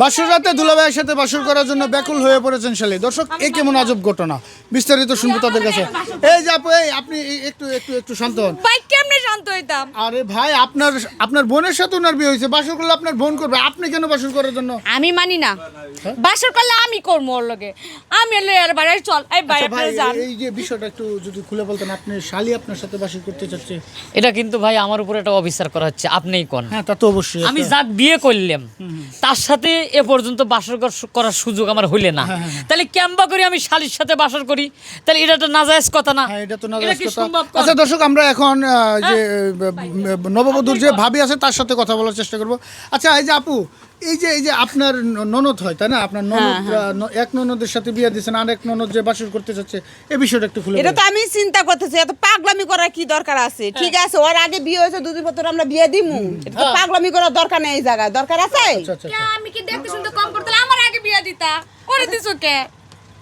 বাসর রাতে দুলাভাইয়ের সাথে বাসর করার জন্য ব্যাকুল হয়ে পড়েছেন শালী। দর্শক এই কেমন আজব ঘটনা, বিস্তারিত শুনবো তাদের কাছে। এই যে আপু, এই আপনি একটু একটু একটু শান্ত হন। ভাই কেমনে শান্ত হইতাম? আরে ভাই, আপনার বোনের সাথে ওনার বিয়ে হয়েছে, বাসর করলে আপনার বোন করবে, আপনি কেন বাসর করার জন্য? আমি মানি না, বাসর করলে আমি করবো ওর লগে। আমি লইয়ার বাড়ি চল। এই ভাই আচ্ছা ভাই, আপনারা যান। এই যে বিষয়টা একটু যদি খুলে বলতেন, আপনি শালী আপনার সাথে বাসর করতে চাচ্ছে। এটা কিন্তু ভাই আমার উপরে একটা অবিচার করা হচ্ছে, আপনিই কোন। হ্যাঁ, তা তো অবশ্যই। আমি যাক বিয়ে করলাম তার সাথে এ পর্যন্ত বাসর করার সুযোগ আমার হইলে না, তাহলে কেমবা করে আমি শালীর সাথে বাসর করি? তাহলে এটা তো নাজায়েজ কথা না। হ্যাঁ, এটা তো এটা নাজায়েজ কি কথা। সম্ভব? আচ্ছা দর্শক, আমরা এখন যে নববধূর যে ভাবি আছে তার সাথে কথা বলার চেষ্টা করব। আচ্ছা এই যে আপু, এই যে আপনার ননদ হয় তাই না? আপনার ননদ এক ননদের সাথে বিয়ে দিয়েছেন, আর এক ননদ যে বাসর করতে চাচ্ছে, এই বিষয়টা একটু খুলে এটা বলুন। তো আমি চিন্তা করতেছি, এত পাগলামি করার কি দরকার আছে? ঠিক আছে, ওর আগে বিয়ে হয়েছে, দুদিন পর আমরা বিয়ে দিমু। এটা তো পাগলামি করার দরকার নেই, এই জায়গায় দরকার আছে? আচ্ছা আচ্ছা কে আমি কি দেখতে শুনতে কম করতে আমার আগে বিয়া দিতা? করে দিছো কে?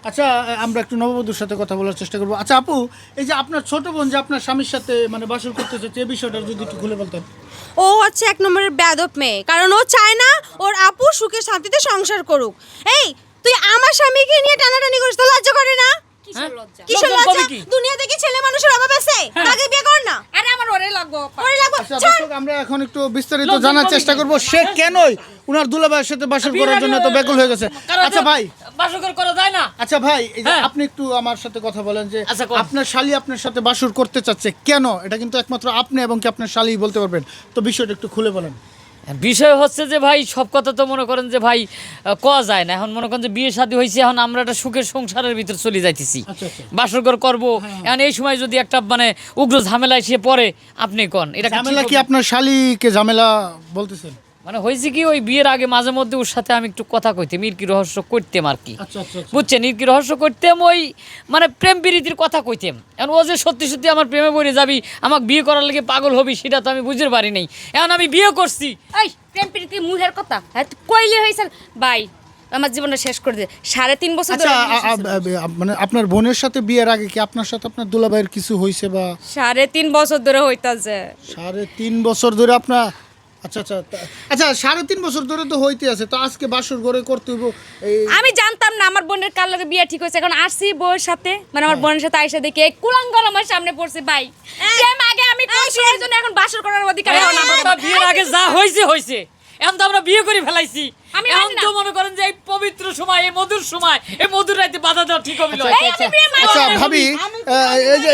আচ্ছা, আমরা একটু নববধূর সাথে কথা বলার চেষ্টা করবো। আচ্ছা আপু, এই যে আপনার ছোট বোন যে আপনার স্বামীর সাথে মানে বাসর করতে চাচ্ছে, এই বিষয়টা যদি একটু খুলে বলতেন। ও হচ্ছে এক নম্বরের বেয়াদব মেয়ে, কারণ ও চায় না ওর আপু সুখে শান্তিতে সংসার করুক। এই তুই আমার স্বামীকে নিয়ে টানাটানি করিস, তো লজ্জা করে না? কিসের লজ্জা? কিসের লজ্জা লজ্জা? পাবে কি? দুনিয়াতে কি ছেলে মানুষের অভাব আছে? আগে বিয়ে কর না। আরে আমার ওরে লাগবো। ওরে লাগবো। আচ্ছা দর্শক, আমরা এখন একটু বিস্তারিত জানার চেষ্টা করব, সে কেনই উনার দুলাভাইয়ের সাথে বাসর করার জন্য তো ব্যাকুল হয়ে গেছে। আচ্ছা ভাই, বাসর করা যায় না। আচ্ছা ভাই, এই যে হ্যাঁ। আপনি একটু আমার সাথে কথা বলেন যে আচ্ছা, কোন। আপনার শালী আপনার সাথে বাসর করতে চাচ্ছে কেন? এটা কিন্তু একমাত্র আপনি এবং কি আপনার শালী বলতে পারবেন, তো বিষয়টা একটু খুলে বলেন। বিষয় হচ্ছে যে ভাই, সব কথা তো মনে করেন যে ভাই কওয়া যায় না। এখন মনে করেন যে বিয়ে শাদী হয়েছে, এখন আমরা একটা সুখের সংসারের ভিতর চলে যাইতেছি, আচ্ছা আচ্ছা। বাসরঘর করবো। এখন এই সময় যদি একটা মানে উগ্র ঝামেলা এসে পড়ে, আপনি কোন এটা ঝামেলা কি আপনার শালীকে ঝামেলা বলতেছেন? মানে হয়েছে কি, ওই বিয়ের আগে মাঝে মধ্যে ওর সাথে আমি একটু কথা কইতাম, ইরকি রহস্য করতাম আর কি, আচ্ছা আচ্ছা আচ্ছা। বুঝছেন? ইরকি রহস্য করতাম, ওই মানে প্রেম প্রীতির কথা কইতাম। এখন ও যে সত্যি সত্যি আমার প্রেমে পড়ে যাবি, আমাকে বিয়ে করার লেগে পাগল হবি, সেটা তো আমি বুঝতে পারি নাই। এখন আমি বিয়ে করছি। এই প্রেম প্রীতি মুহের কথা, হ্যাঁ তুই কইলে হইছে ভাই আমার জীবনটা শেষ করে দে। 3.5 বছর আচ্ছা ধরে মানে আপনার বোনের সাথে বিয়ের আগে কি আপনার সাথে আপনার দুলাভাইয়ের কিছু হয়েছে বা? 3.5 বছর ধরে হইতাছে। 3.5 বছর ধরে আপনার? আচ্ছা আচ্ছা আচ্ছা, 3.5 বছর ধরে তো হইতে আছে, তো আজকে বাসর ঘরে করতে হইব এই? আমি জানতাম না আমার বোনের কার লগে বিয়ে ঠিক হয়েছে। এখন আসছি বউয়ের সাথে, মানে আমার বোনের সাথে আইসা দেখি এই কুলাঙ্গার আমার সামনে পড়ছে। ভাই প্রেম আগে আমি করছি, এই জন্য এখন বাসর করার অধিকার এখন আমার নাই। আমরা বিয়ের আগে যা হয়েছে হয়েছে, এখন তো আমরা বিয়ে করে ফেলাইছি। আমি এখন মানি না। তো মনে করেন যে এই পবিত্র সময়, এই মধুর সময়, এই মধুর রাতে বাধা দেওয়া ঠিক হবে না। আচ্ছা ভাবি,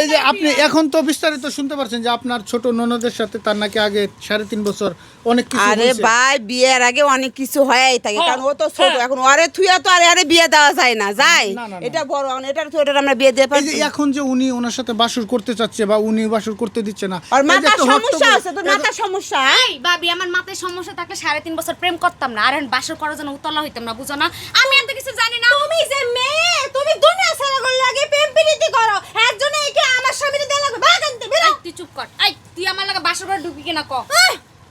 এই যে আপনি এখন তো বিস্তারিত শুনতে পারছেন যে আপনার ছোট ননদের সাথে তার নাকি আগে 3.5 বছর অনেক কিছু আরে হয়েছে। ভাই, বিয়ের আগে অনেক কিছু হয়েই থাকে, কারণ ও তো ছোট এখন। ওরে থুয়া তো আরে বিয়ে দেওয়া যায় না, যায় না, না, না। এটা বড়, এখন এটার তো ওটার আমরা বিয়ে দিয়ে এই যে পারছি। এখন যে উনি ওনার সাথে বাসর করতে চাচ্ছে বা উনি বাসর করতে দিচ্ছে না, আর এই যে মাথার একটা সমস্যা হট্টগোল, আছে, তোর মাথার সমস্যা। এই ভাবি, আমার মাথায় সমস্যা থাকলে 3.5 বছর প্রেম করতাম না, আর এখন বাসর করার জন্য উতলা হইতাম না, বুঝো না? আমি এত কিছু জানি না। তুমি যে মেয়ে, তুমি দুনিয়া সারা করে লাগে প্রেম প্রীতি করো, একজনে একে আমার স্বামীর দেয়া লাগবে। ভাগ আনতে বেরো। এই, তুই চুপ কর। এই তুই আমার লাগে বাসর করে ঢুকবি কিনা ক?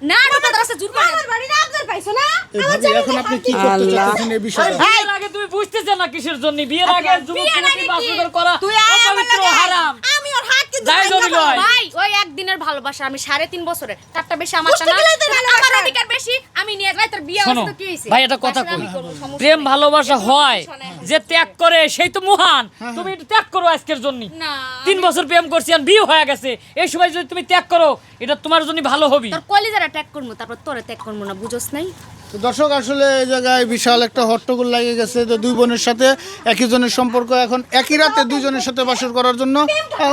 না ঢুকা রাস্তা জোর করে। আমার বাড়ির আবদার পাইছো না? এই ভাবি, এখন আপনি কি করতে চাচ্ছেন এই বিষয়ে? বিয়ের আগে তুমি বুঝতেছ না কিসের জন্য? বিয়ের আগে যুবক বিয়ের আগে যুবতী কি? বাসর করা তুই আয় আমার অপবিত্র, লগে। হারাম। আমি ওর হাত কিন্তু যাই ভাঙা ধরিল ফেলবো। হয়। ভাই ওই একদিনের ভালোবাসা, আমি 3.5 বছরের, তারটা বেশি আমার বুঝতে না। গেলেই তো ভালোবাসা। আমার অধিকার বেশি, আমি নিয়ে যাই। তোর বিয়ে শোনো হইছে তো কি হইছে? ভাই, একটা কথা বাসর আমি কই, করবো, সমস্যা প্রেম নেই। ভালোবাসা হয় সমস্যা নেই। যে ত্যাগ করে সেই তো মহান। তুমি একটু ত্যাগ করো আজকের জন্য। না, 3 বছর প্রেম করছি, আর বিয়ে হয়ে গেছে, এই সময় যদি তুমি ত্যাগ করো, এটা তোমার জন্য ভালো হবে। তোর কলিজারা ট্যাগ করবো, তারপর তোরে ট্যাগ করবো না, বুঝোস নাই? তো দর্শক, আসলে এই জায়গায় বিশাল একটা হট্টগোল লাগে গেছে, তো দুই বোনের সাথে একই জনের সম্পর্ক, এখন একই রাতে দুইজনের সাথে বাসর করার জন্য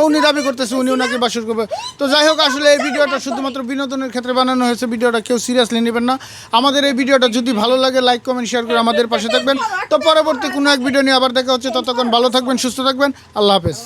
উনি দাবি করতেছে উনি ওনাকে বাসর করবে। তো যাই হোক, আসলে এই ভিডিওটা শুধুমাত্র বিনোদনের ক্ষেত্রে বানানো হয়েছে, ভিডিওটা কেউ সিরিয়াসলি নেবেন না। আমাদের এই ভিডিওটা যদি ভালো লাগে, লাইক কমেন্ট শেয়ার করে আমাদের পাশে থাকবেন। তো পরবর্তী কোনো এক ভিডিও নিয়ে আবার দেখা হচ্ছে, ততক্ষণ ভালো থাকবেন, সুস্থ থাকবেন, আল্লাহ হাফেজ।